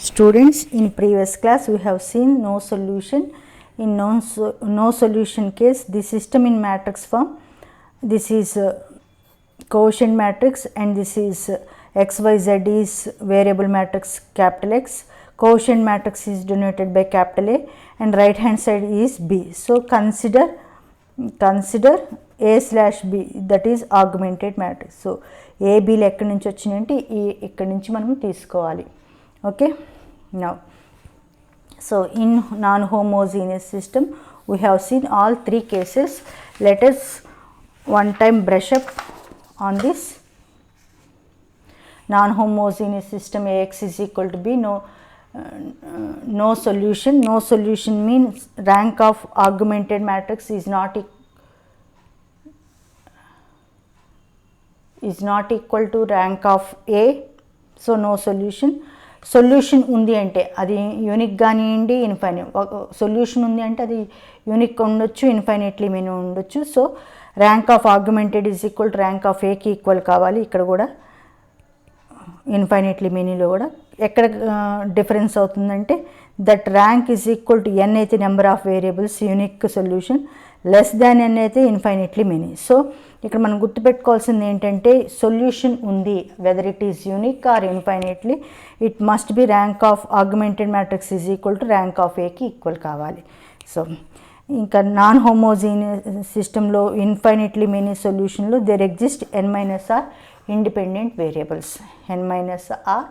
Students, in previous class we have seen no solution. In no solution case, the system in matrix form, this is quotient matrix and this is XYZ is variable matrix capital X. Quotient matrix is denoted by capital A and right hand side is B. So consider A slash B, that is augmented matrix. So A B ఎక్కడి నుంచి వచ్చినాయంటే ఈ ఇక్కడి నుంచి మనం తీసుకోవాలి. Okay, now so in non-homogeneous system we have seen all three cases. Let us one time brush up on this. Non-homogeneous system Ax is equal to B, no solution. No solution means rank of augmented matrix is not equal to rank of A, so no solution. Solution ఉంది అంటే అది unique కానివ్వండి infinite, solution ఉంది అంటే అది unique ఉండొచ్చు, infinitely many ఉండొచ్చు. So rank of augmented is equal to rank of ఏకి ఈక్వల్ కావాలి. ఇక్కడ కూడా ఇన్ఫైనైట్లీ మెనీలో కూడా ఎక్కడ డిఫరెన్స్ అవుతుందంటే that rank is equal to n అయితే number of variables unique solution, less than n అయితే ఇన్ఫైనైట్లీ మెనీ. సో ఇక్కడ మనం గుర్తుపెట్టుకోవాల్సింది ఏంటంటే సొల్యూషన్ ఉంది, whether it is unique or infinitely, it must be rank of augmented matrix is equal to rank of ఏకి equal కావాలి. So ఇంకా non homogeneous సిస్టంలో ఇన్ఫైనైట్లీ మెనీ సొల్యూషన్లో there exist n minus r independent variables. n minus are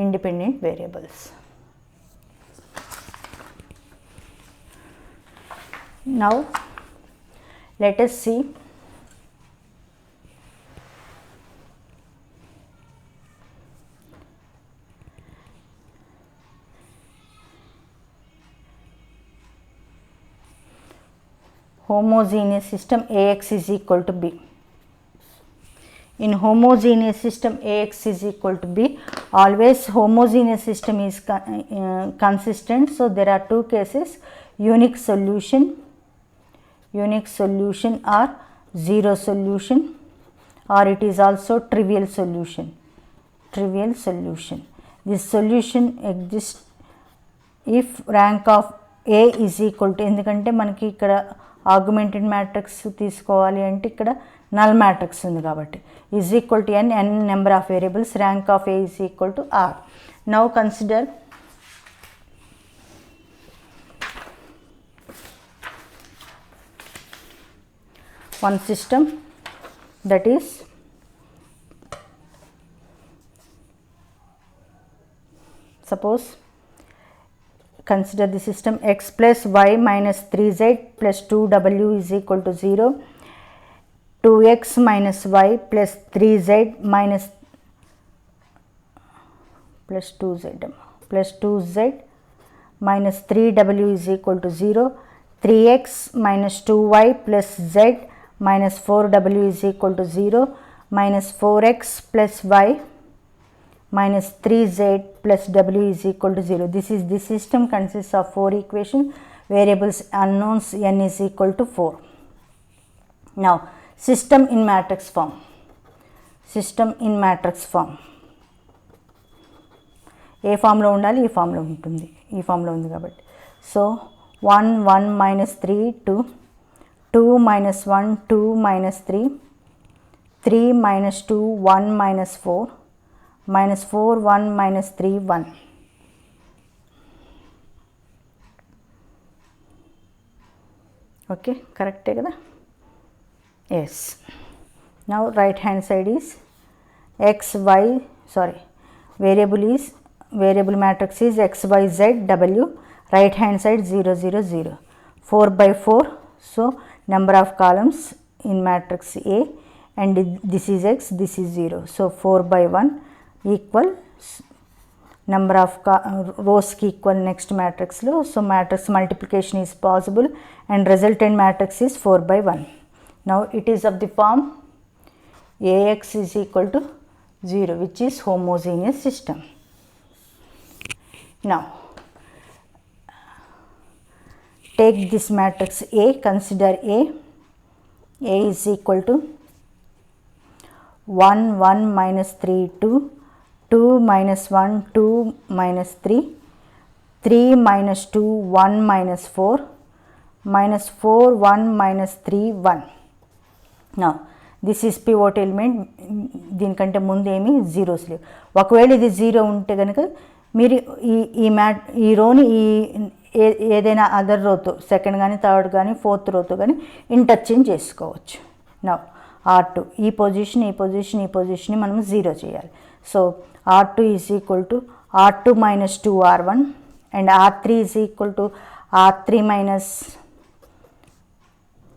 independent variables. Now let us see homogeneous system Ax is equal to B. In homogeneous system Ax is equal to B, always homogeneous system is consistent. So there are two cases, unique solution or zero solution, or it is also trivial solution. This solution exists if rank of A is equal to, ఎందుకంటే మనకి ఇక్కడ argumented matrix తీసుకోవాలి అంటే ఇక్కడ null matrix ఉంది కాబట్టి is equal to n number of variables, rank of A is equal to R. Now consider one system, that is suppose consider the system x plus y minus 3z plus 2w is equal to 0, 2x minus y plus 3z minus plus 2z minus 3w is equal to 0, 3x minus 2y plus z minus 4w is equal to 0, minus 4x plus y minus 3z plus w is equal to 0. This system consists of 4 equations, variables unknowns, n is equal to 4. Now system in matrix form, ఏ ఫామ్లో ఉండాలి, ఈ ఫామ్లో ఉంటుంది, ఈ ఫామ్లో ఉంది కాబట్టి. So 1 1 minus 3 2, 2 minus 1 2 minus 3, 3 minus 2 1 minus 4, minus 4 1 minus 3 1. Okay, correct కదా? Yes. Now right hand side is variable matrix is x y z w, right hand side 0 0 0, 4 by 4. So number of columns in matrix A, and this is x, this is 0. So 4 by 1 equal number of rows ki equal next matrix lo. So matrix multiplication is possible and resultant matrix is 4 by 1. Now it is of the form Ax is equal to 0, which is homogeneous system. Now take this matrix A, consider A is equal to 1 1 minus 3 2, 2 minus 1 2 minus 3, 3 minus 2 1 minus 4 minus 4 1 minus 3 1. Now this is pivot element. దీనికంటే ముందు ఏమీ zeros లేవు. ఒకవేళ ఇది zero ఉంటే కనుక మీరు ఈ రోని ఏదైనా అదర్ రోతో సెకండ్ కానీ థర్డ్ కానీ ఫోర్త్ రోతో కానీ ఇంటర్చేంజ్ చేసుకోవచ్చు. నా R2 ఈ పొజిషన్ని మనం జీరో చేయాలి. So R2 is equal to R2 minus 2R1 and R3 is equal to R3 minus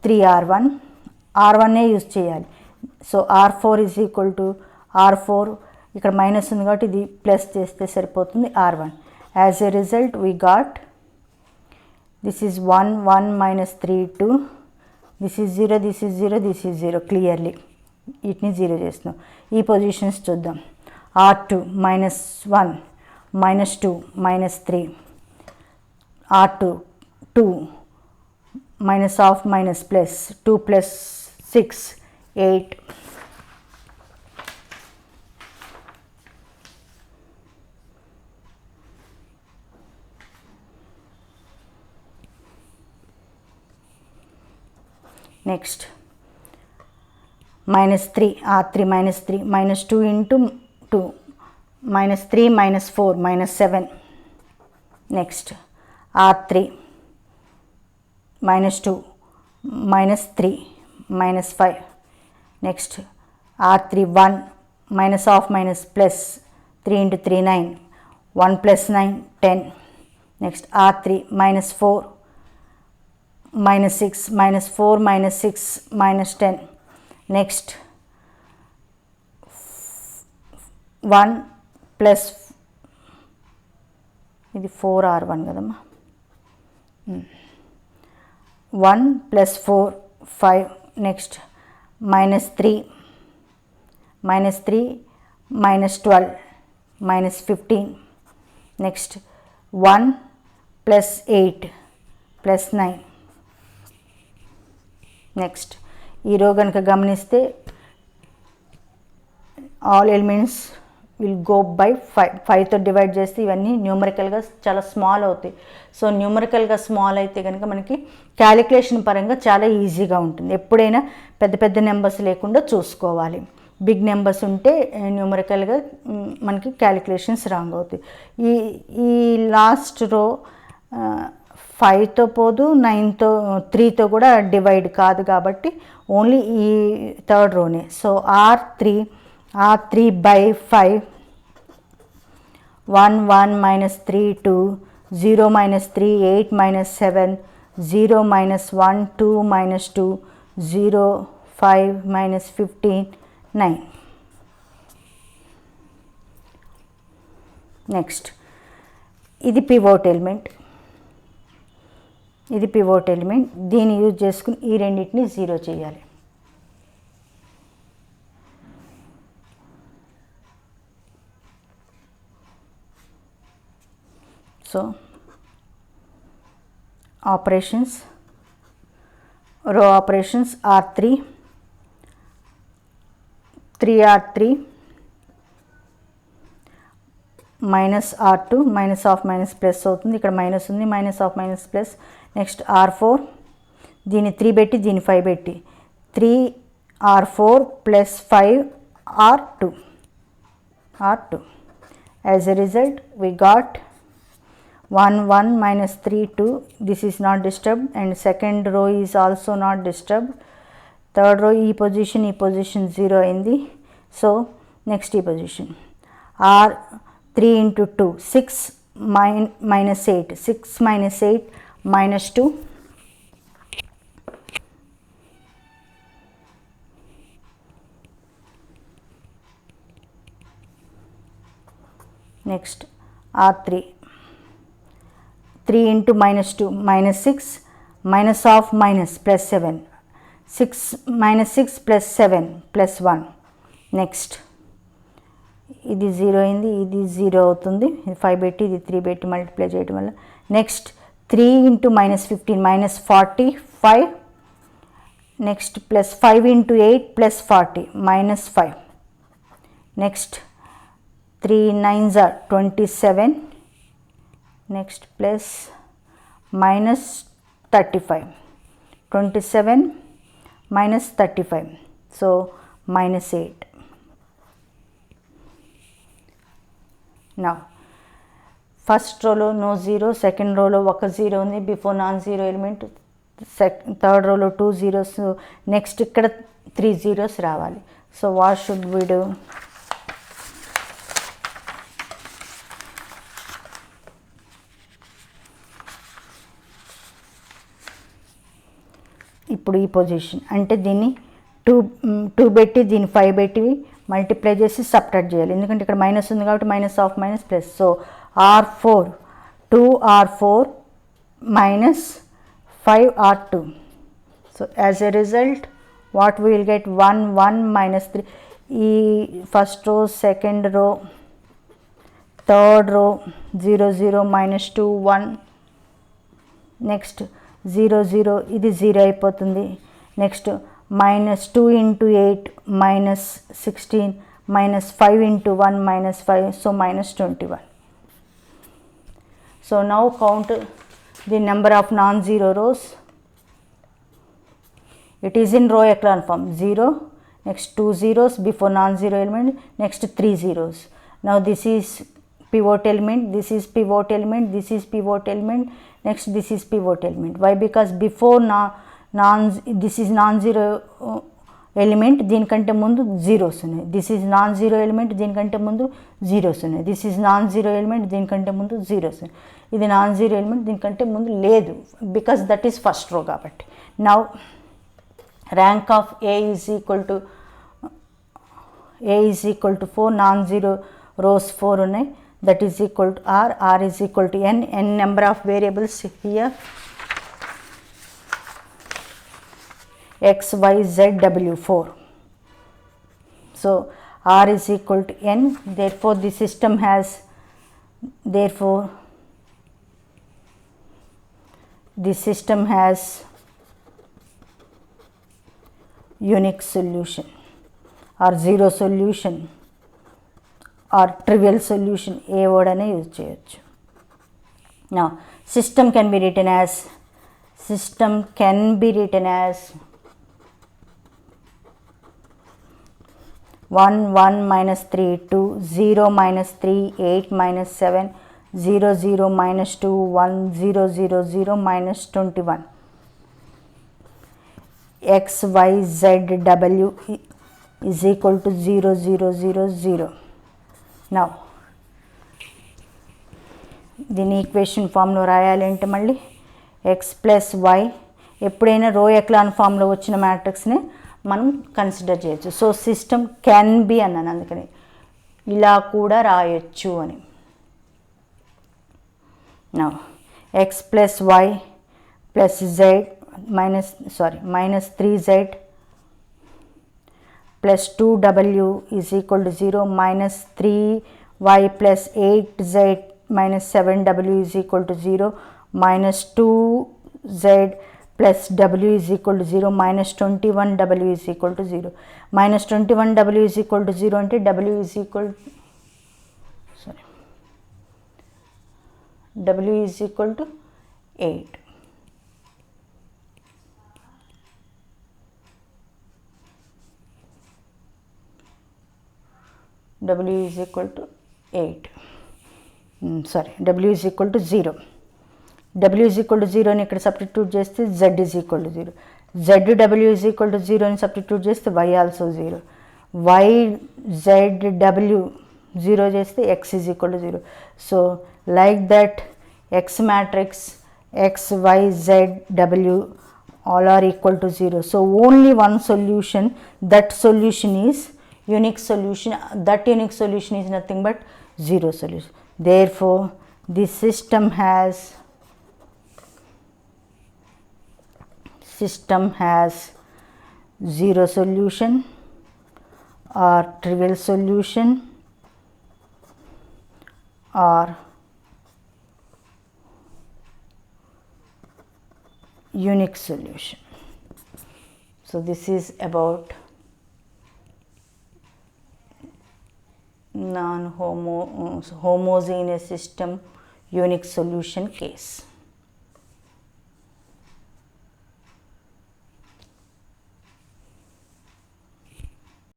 3R1. R1 use చేయాలి. So R4 is equal to R4, ఇక్కడ మైనస్ ఉంది కాబట్టి ఇది ప్లస్ చేస్తే సరిపోతుంది R1. As a result we got this is 1 1 minus 3 2, this is 0 this is 0 this is 0. Clearly వీటిని zero చేస్తున్నాం. ఈ పొజిషన్స్ చూద్దాం. R2 minus 1 minus 2 minus 3, R2 2 minus half minus plus 2 plus 6 8. Next minus 3, R3 minus 3 minus 2 into 2 minus 3 minus 4 minus 7. Next R3 minus 2 minus 3 minus 5. Next R3 1 minus half minus plus 3 into 3 9, 1 plus 9 10. Next R3 minus 4 minus 6 minus 4 minus 6 minus 10. Next 1 plus ఇది 4R1 కదమ్మా. 1 plus 4 5. Next minus 3 minus 12 minus 15. Next 1 plus 8 plus 9. Next ఈ row కనుక గమనిస్తే all elements will go by 5తో divide చేస్తే ఇవన్నీ న్యూమరికల్గా చాలా small అవుతాయి. సో న్యూమరికల్గా స్మాల్ అయితే కనుక మనకి క్యాలిక్యులేషన్ పరంగా చాలా ఈజీగా ఉంటుంది. ఎప్పుడైనా పెద్ద పెద్ద నెంబర్స్ లేకుండా చూసుకోవాలి. బిగ్ నెంబర్స్ ఉంటే న్యూమరికల్గా మనకి క్యాలిక్యులేషన్స్ రాంగ్ అవుతాయి. ఈ లాస్ట్ రో 5తో పోదు, 9తో 3తో కూడా డివైడ్ కాదు కాబట్టి ఓన్లీ ఈ థర్డ్ రోనే. So R3 by 5 1 1 minus 3 2 0 minus 3 8 minus 7 0 minus 1 2 minus 2 0 5 minus 15 9. Next ఇది పివోట్ ఎలిమెంట్. దీన్ని యూజ్ చేసుకుని ఈ రెండింటిని జీరో చేయాలి. సో ఆపరేషన్స్, రో operations R3 3R3 minus R2 minus of minus plus అవుతుంది. ఇక్కడ మైనస్ ఉంది, minus of minus plus. Next R4 దీన్ని 3 పెట్టి దీన్ని 5 పెట్టి 3R4 plus 5R2. As a result we got 1 1 minus 3 2. This is not disturbed and second row is also not disturbed. Third row ఈ position 0 అయింది. So next ఈ position R3 into 2 6 minus 8 6 minus 8 minus 2. Next R3 3 into minus 2 minus 6 minus of minus plus 7 6 minus 6 plus 7 plus 1. Next ఇది 0 అయింది, ఇది 0 అవుతుంది. ఇది 5 పెట్టి ఇది 3 పెట్టి మల్టిప్లై చేయడం వల్ల. Next 3 into minus 15 minus 45. Next plus 5 into 8 plus 40 minus 5. Next 3 9s are 27. next plus minus 35, 27 minus 35, so minus 8. Now first row lo no zero, second row lo oka zero undi, before non zero element, third row lo 2 zeros, so next ikkada 3 zeros ravali. So what should we do? ఇప్పుడు ఈ position అంటే దీన్ని 2 పెట్టి దీన్ని 5 పెట్టి multiply చేసి subtract చేయాలి, ఎందుకంటే ఇక్కడ మైనస్ ఉంది కాబట్టి minus of minus plus. So R4 2R4 minus 5R2. So as a result what we will get 1 1 minus 3. ఈ first row, second row, third row 0 0 minus 2 1, next 0 0, ఇది 0 అయిపోతుంది. Next minus 2 into 8 minus 16 minus 5 into 1 minus 5, so minus 21. So now count the number of non-zero rows. It is in row echelon form: 0, next 2 zeros before non-zero element, next 3 zeros. Now this is pivot element, this is pivot element, this is pivot element, next this is pivot element. Why? Because before this is non-zero element, దీనికంటే ముందు zeros ఉన్నాయి. This is non zero element, దీనికంటే ముందు zeros ఉన్నాయి. This is non zero element, దీనికంటే ముందు zeros ఉన్నాయి. ఇది నాన్ జీరో ఎలిమెంట్, దీనికంటే ముందు లేదు, because that is first row కాబట్టి. Now rank of A is equal to 4, non zero rose 4 ఉన్నాయి, that is equal to R is equal to n number of variables here x, y, z, w 4. So R is equal to n, therefore the system has unique solution or zero solution or trivial solution, A word అనే use చేయొచ్చు. Now system can be written as 1 1 minus 3 2, 0 minus 3 8 minus 7, 0 0 minus 2 1, 0 0 0 minus 21. X, y, z, w is equal to 0 0 0 0. Now దీని equation ఫామ్లో రాయాలంటే మళ్ళీ x plus y, ఎప్పుడైనా రో echelon ఫామ్లో వచ్చిన మ్యాట్రిక్స్ని మనం కన్సిడర్ చేయొచ్చు. సో సిస్టమ్ క్యాన్ బి అన్నాను, అందుకని ఇలా కూడా రాయొచ్చు అని. నా x plus y plus z minus 3z plus 2w is equal to 0, minus 3y plus 8z minus 7w is equal to 0, minus 2z plus w is equal to 0, minus 21w is equal to 0. Minus 21w is equal to 0 అంటే w is equal to 8. W is equal to 8. W is equal to 0. W is equal to 0 అని ఇక్కడ substitute చేస్తే Z is equal to 0. ZW is equal to 0 అని substitute చేస్తే Y also 0. YZW 0 చేస్తే X is equal to 0. So like that X matrix X, Y, Z, W all are equal to 0. So only one solution, that solution is unique solution. That unique solution is nothing but zero solution. Therefore the system has zero solution or trivial solution or unique solution. So this is about homogeneous system, unique solution case.